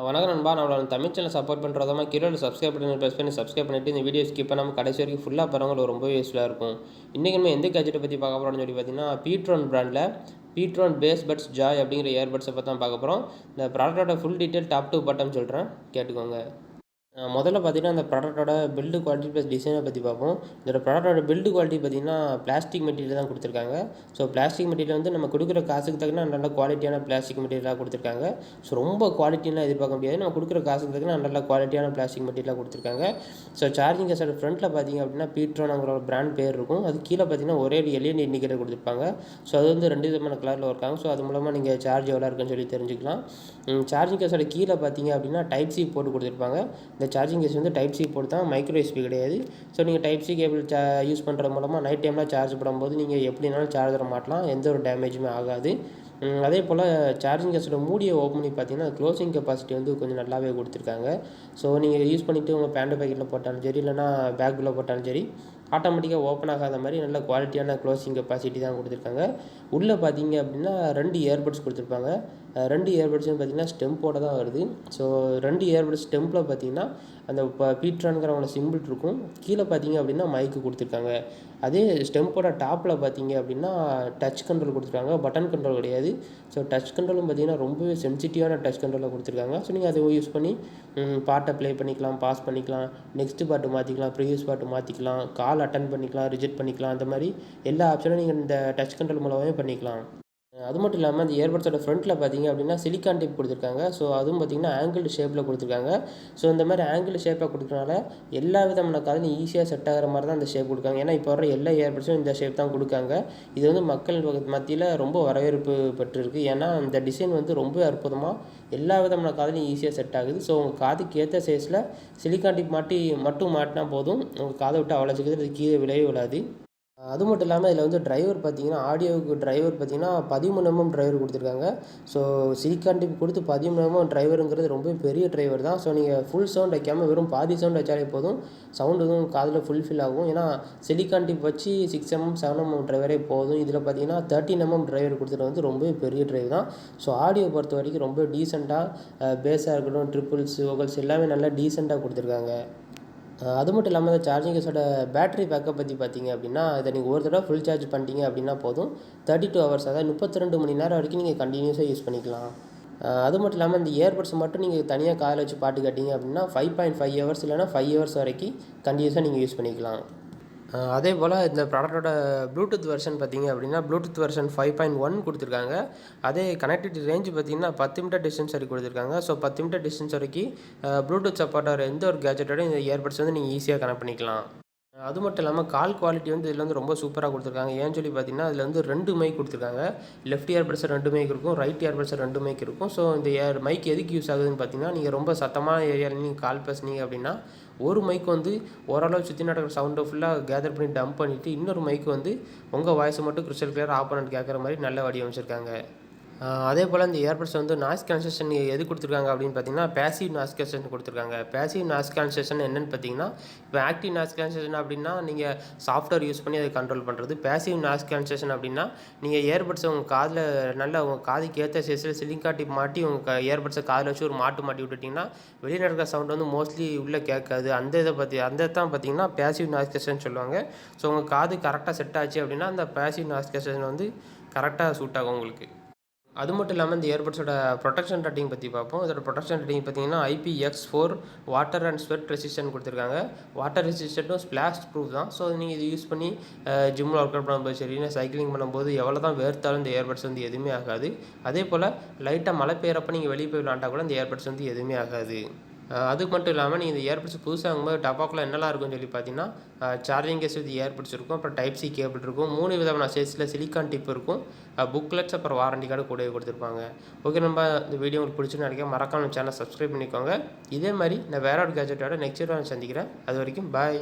வணக்கம் நண்பா. நம்மளோட தமிழ் சேனல் சப்போர்ட் பண்ணுறதாம கீழே சப்ஸ்கிரைப் பண்ணி ப்ரெஸ் பண்ணி சப்ஸ்கிரைப் பண்ணிவிட்டு இந்த வீடியோ ஸ்கிப் பண்ணாமல் கடைசி வரைக்கும் ஃபுல்லாக பாருங்கள், ரொம்பவே யூஸ்ஃபுல்லாக இருக்கும். இன்றைக்கி நம்ம எந்த கேஜெட்டை பற்றி பார்க்க போகிறோம்னு சொல்லி பார்த்தீங்கன்னா, பீட்ரான் பிராண்டில் பீட்ரான் பேஸ் பட்ஸ் ஜாய் அப்படிங்கிற இயர்பட்ஸை பற்றி தான் பார்க்க போகிறோம். இந்த ப்ராடக்டோட full detail top to bottom சொல்கிறேன், கேட்டுக்கோங்க. முதல்ல பார்த்தீங்கன்னா அந்த ப்ராடக்டோட பில்டு குவாலிட்டி ப்ளஸ் டிசைனை பற்றி பார்ப்போம். இதோட ப்ராடக்டோட பில்டு குவாலிட்டி பார்த்தீங்கன்னா பிளாஸ்டிக் மெட்டீரியல் தான் கொடுத்துருக்காங்க. ஸோ பிளாஸ்டிக் மெட்டீரியல் வந்து நம்ம கொடுக்குற காசுக்கு தகுந்த நல்ல குவாலிட்டியான பிளாஸ்டிக் மெட்டீரியலாக கொடுத்துருக்காங்க. ஸோ ரொம்ப குவாலிட்டிலாம் எதிர்பார்க்க முடியாது, நம்ம கொடுக்குற காசுக்கு தகுந்த நல்ல குவாலிட்டியான பிளாஸ்டிக் மெட்டீரியலாக கொடுத்துருக்காங்க. ஸோ சார்ஜிங் கேஸோட ஃப்ரண்ட்டில் பார்த்தீங்க அப்படின்னா பீட்ரான்ங்கிற ஒரு பிராண்ட் பேர் இருக்கும். அது கீழே பார்த்தீங்கன்னா ஒரே ஒரு எல்இடி இண்டிகேட்டர் கொடுத்துருப்பாங்க. ஸோ அது வந்து 2 விதமான கலரில் இருக்காங்க. ஸோ அது மூலமாக நீங்கள் சார்ஜ் எவ்வளோ இருக்குன்னு சொல்லி தெரிஞ்சுக்கலாம். சார்ஜிங் கேஸோட கீழே பார்த்தீங்க அப்படின்னா டைப் சி போட்டு கொடுத்துருப்பாங்க. இந்த சார்ஜிங் கேஸ் வந்து டைப் சி போட்டு தான், மைக்ரோ யூஎஸ்பி கிடையாது. ஸோ நீங்கள் டைப் சி கேபிள் யூஸ் பண்ணுறது மூலமாக நைட் டைமில் சார்ஜ் பண்ணும்போது நீங்கள் எப்படினாலும் சார்ஜரை மாட்டலாம், எந்த ஒரு டேமேஜுமே ஆகாது. அதே போல் சார்ஜிங் கேஸோட மூடியை ஓப்பன் பண்ணி பார்த்தீங்கன்னா க்ளோசிங் கெப்பாசிட்டி வந்து கொஞ்சம் நல்லாவே கொடுத்துருக்காங்க. ஸோ நீங்கள் யூஸ் பண்ணிவிட்டு உங்கள் பேண்ட் பேக்கெட்டில் போட்டாலும் சரி, இல்லைனா பேக்குள்ளே போட்டாலும் சரி, ஆட்டோமேட்டிக்காக ஓப்பன் ஆகாத மாதிரி நல்ல குவாலிட்டியான க்ளோசிங் கெப்பாசிட்டி தான் கொடுத்துருக்காங்க. உள்ளே பார்த்தீங்க அப்படின்னா 2 இயர்பட்ஸ் கொடுத்துருப்பாங்க. 2 இயர்பட்ஸும் பார்த்தீங்கன்னா ஸ்டெம்போட தான் வருது. ஸோ 2 இயர்பட்ஸ் ஸ்டெம்பில் பார்த்தீங்கன்னா அந்த பீட்ரான்கிறவங்களோட சிம்பிள் இருக்கும். கீழே பார்த்தீங்க அப்படின்னா மைக்கு கொடுத்துருக்காங்க. அதே ஸ்டெம்போட டாப்பில் பார்த்தீங்க அப்படின்னா டச் கண்ட்ரோல் கொடுத்துருக்காங்க, பட்டன் கண்ட்ரோல் கிடையாது. ஸோ டச் கண்ட்ரோலும் பார்த்தீங்கன்னா ரொம்பவே சென்சிட்டிவான டச் கண்ட்ரோலில் கொடுத்துருக்காங்க. ஸோ நீங்கள் அதை யூஸ் பண்ணி பாட்டை ப்ளே பண்ணிக்கலாம், பாஸ் பண்ணிக்கலாம், நெக்ஸ்ட்டு பாட்டு மாற்றிக்கலாம், ப்ரீவியஸ் பாட்டு மாற்றிக்கலாம், கால் அட்டன் பண்ணிக்கலாம், ரிஜெக்ட் பண்ணிக்கலாம். அந்த மாதிரி எல்லா ஆப்ஷனும் நீங்கள் இந்த டச் கண்ட்ரோல் மூலமாகவே பண்ணிக்கலாம். அது மட்டும் இல்லாமல் அந்த இயர்பட்ஸோட ஃப்ரண்ட்டில் பார்த்தீங்க அப்படின்னா சிலிக்கான் டிப் கொடுத்துருக்காங்க. ஸோ அதுவும் பார்த்தீங்கன்னா ஆங்கிள்டு ஷேப்பில் கொடுத்துருக்காங்க. ஸோ இந்த மாதிரி ஆங்கிள் ஷேப்பில் கொடுக்குறனால எல்லா விதமான காதுலையும் ஈஸியாக செட் ஆகிற மாதிரி தான் அந்த ஷேப் கொடுக்காங்க. ஏன்னா இப்போ வர எல்லா இயர்பட்ஸும் இந்த ஷேப் தான் கொடுக்காங்க. இது வந்து மக்கள் மத்தியில் ரொம்ப வரவேற்பு பெற்றிருக்கு. ஏன்னா இந்த டிசைன் வந்து ரொம்ப அற்புதமாக எல்லா விதமான காதுலையும் ஈஸியாக செட் ஆகுது. ஸோ உங்கள் காதுக்கு ஏற்ற சைஸில் சிலிக்கான் டிப் மட்டும் மாட்டினா போதும், உங்கள் காதை விட்டு அவ்வளோ சீக்கிரத்தில் அது கீழே விழவே விழாது. அது மட்டும் இல்லாமல் இதில் வந்து டிரைவர் பார்த்தீங்கன்னா ஆடியோவுக்கு டிரைவர் பார்த்தீங்கன்னா 13mm டிரைவர் கொடுத்துருக்காங்க. ஸோ சிலிக்கான் டிப் கொடுத்து 13mm டிரைவருங்கிறது ரொம்ப பெரிய டிரைவர் தான். ஸோ நீங்கள் ஃபுல் சவுண்ட் வைக்காமல் வெறும் பாதி சவுண்ட் வச்சாலே போதும், சவுண்டு எதுவும் காதில் ஃபுல்ஃபில் ஆகும். ஏன்னா சிலிக்கான் டிப் வச்சு 6mm 7mm டிரைவரே போதும். இதில் பார்த்தீங்கன்னா 13mm டிரைவர் கொடுத்துட்டு வந்து ரொம்ப பெரிய டிரைவர் தான். ஸோ ஆடியோ பொறுத்த வரைக்கும் ரொம்ப டீசெண்டாக பேஸாக இருக்கட்டும், ட்ரிபிள்ஸ், வோகல்ஸ் எல்லாமே நல்லா டீசெண்டாக கொடுத்துருக்காங்க. அது மட்டும் இல்லாமல் இந்த சார்ஜிங் கேஸோட பேட்டரி பேக்கப் பற்றி பார்த்தீங்க அப்படின்னா, இதை நீங்கள் ஒரு தடவை ஃபுல் சார்ஜ் பண்ணிட்டீங்க அப்படின்னா போதும், 32 ஹவர்ஸ், அதாவது 32 மணி நேரம் வரைக்கும் நீங்கள் கண்டினியூஸாக யூஸ் பண்ணிக்கலாம். அது மட்டும் இல்லாமல் இந்த இயர்பட்ஸ் மட்டும் நீங்கள் தனியாக காதில் வச்சு பாட்டு கேட்டிங்க அப்படின்னா 5.5 ஹவர்ஸ் இல்லைனா 5 ஹவர்ஸ் வரைக்கும் கண்டினியூஸாக நீங்கள் யூஸ் பண்ணிக்கலாம். அதே போல் இந்த ப்ராடக்டோட ப்ளூடூத் வெர்ஷன் பார்த்திங்க அப்படின்னா ப்ளூடூத் வெர்ஷன் 5.1 கொடுத்துருக்காங்க. அதே கனெக்டிவிட்டி ரேஞ்ச் பார்த்திங்கன்னா 10 மீட்டர் டிஸ்டன்ஸ் வரைக்கும் கொடுத்துருக்காங்க. ஸோ 10 மீட்டர் டிஸ்டன்ஸ் வரைக்கும் ப்ளூடூத் சப்போர்ட் ஆகிற எந்த ஒரு கேஜெட்டோட இந்த இயர்பட்ஸ் வந்து நீங்கள் ஈஸியாக கனெக்ட் பண்ணிக்கலாம். அது மட்டும் இல்லாமல் கால் குவாலிட்டி வந்து இதில் வந்து ரொம்ப சூப்பராக கொடுத்துருக்காங்க. ஏன்னு சொல்லி பார்த்தீங்கன்னா இதில் வந்து 2 மைக் கொடுத்துருக்காங்க. லெஃப்ட் இயர்பட்ஸில் 2 மைக் இருக்கும், ரைட் இயர்பட்ஸில் 2 மைக் இருக்கும். ஸோ இந்த மைக் எதுக்கு யூஸ் ஆகுதுன்னு பார்த்தீங்கன்னா, நீங்கள் ரொம்ப சத்தமான ஏரியாவில் நீங்கள் கால் பேசுனீங்க அப்படின்னா ஒரு மைக் வந்து ஓரளவு சுற்றி நடக்கிற சவுண்டை ஃபுல்லாக கேதர் பண்ணி டம்ப் பண்ணிவிட்டு, இன்னொரு மைக் வந்து உங்கள் வாய்ஸை மட்டும் கிறிஸ்டல் கிளியர் ஆப்போனன்ட் கேட்குற மாதிரி நல்ல வடிவமைச்சிருக்காங்க. அதே போல் இந்த இயர்பட்ஸ் வந்து நாய்ஸ் கேன்சலேஷன் எது கொடுத்துருக்காங்க அப்படின்னு பார்த்தீங்கன்னா பேசிவ் நாய்ஸ் கேன்சலேஷன் கொடுத்துருக்காங்க. பேசிவ் நாய்ஸ் கேன்சலேஷன் என்னென்னு பார்த்தீங்கன்னா, இப்போ ஆக்டிவ் நாய்ஸ் கேன்சலேஷன் அப்படின்னா நீங்கள் சாஃப்ட்வேர் யூஸ் பண்ணி அதை கண்ட்ரோல் பண்ணுறது. பேசிவ் நாய்ஸ் கேன்சலேஷன் அப்படின்னா நீங்கள் இயர்பட்ஸை உங்கள் காதில் நல்லா உங்கள் காதுக்கு ஏற்ற சைஸில் சிலிங்கா டிப் மாட்டி உங்கள் இயர்பட்ஸை காதில் வச்சு ஒரு மாட்டி விட்டுட்டிங்கன்னா வெளியே நடக்கிற சவுண்ட் வந்து மோஸ்ட்லி உள்ளே கேட்காது. அந்த தான் பார்த்தீங்கன்னா பேசிவ் நாய்ஸ் கேன்சலேஷன் சொல்லுவாங்க. ஸோ உங்கள் காது கரெக்டாக செட் ஆச்சு அப்படின்னா அந்த பேசிவ் நாய்ஸ் கேன்சலேஷன் வந்து கரெக்டாக சூட் ஆகும் உங்களுக்கு. அது மட்டும் இல்லாமல் இந்த இயர்பட்ஸோட ப்ரொடெக்ஷன் ரேட்டிங் பற்றி பார்ப்போம். இதோட ப்ரொடெக்ஷன் ரேட்டிங் பார்த்தீங்கன்னா IPX4 water and sweat resistant கொடுத்துருக்காங்க. வாட்டர் ரெசிஸ்டன்ட்டும் ஸ்பிளாஷ் ப்ரூஃப் தான். ஸோ நீங்கள் இது யூஸ் பண்ணி ஜிம்மில் ஒர்க் அவுட் பண்ணும்போது சரி, இல்லை சைக்கிளிங் பண்ணும்போது எவ்வளோ தான் வேர்த்தாலும் இந்த இயர்பட்ஸ் வந்து எதுவுமே ஆகாது. அதே போல் லைட்டாக மழை பெய்யறப்ப நீங்கள் வெளியே போய் விளாண்டா கூட இந்த இயர்பட்ஸ் வந்து எதுவுமே ஆகாது. அது மட்டும் இல்லாமல் நீங்கள் இந்த இயர்பட்ஸ் புதுசாக வாங்கும்போது டப்பாக்குள்ளே என்னெல்லாம் இருக்குன்னு சொல்லி பார்த்தீங்கன்னா, சார்ஜிங் கேஸ் வித் இயர்பட்ஸ் இருக்கும், அப்புறம் டைப் சி கேபிள் இருக்கும், 3 விதமான சைஸில் சிலிக்கான் டிப் இருக்கும், புக்லெட்ஸ், அப்புறம் வாரண்டி கார்டு கூடவே கொடுத்துருப்பாங்க. ஓகே, நம்ம இந்த வீடியோ உங்களுக்கு பிடிச்சுன்னு நினைக்கிறேன். மறக்காம சேனல் சப்ஸ்கிரைப் பண்ணிக்கோங்க. இதே மாதிரி நான் வேற ஒரு கேஜெட்டோட நெக்ஸ்ட் வீடியோ சந்திக்கிறேன். அது வரைக்கும் பாய்.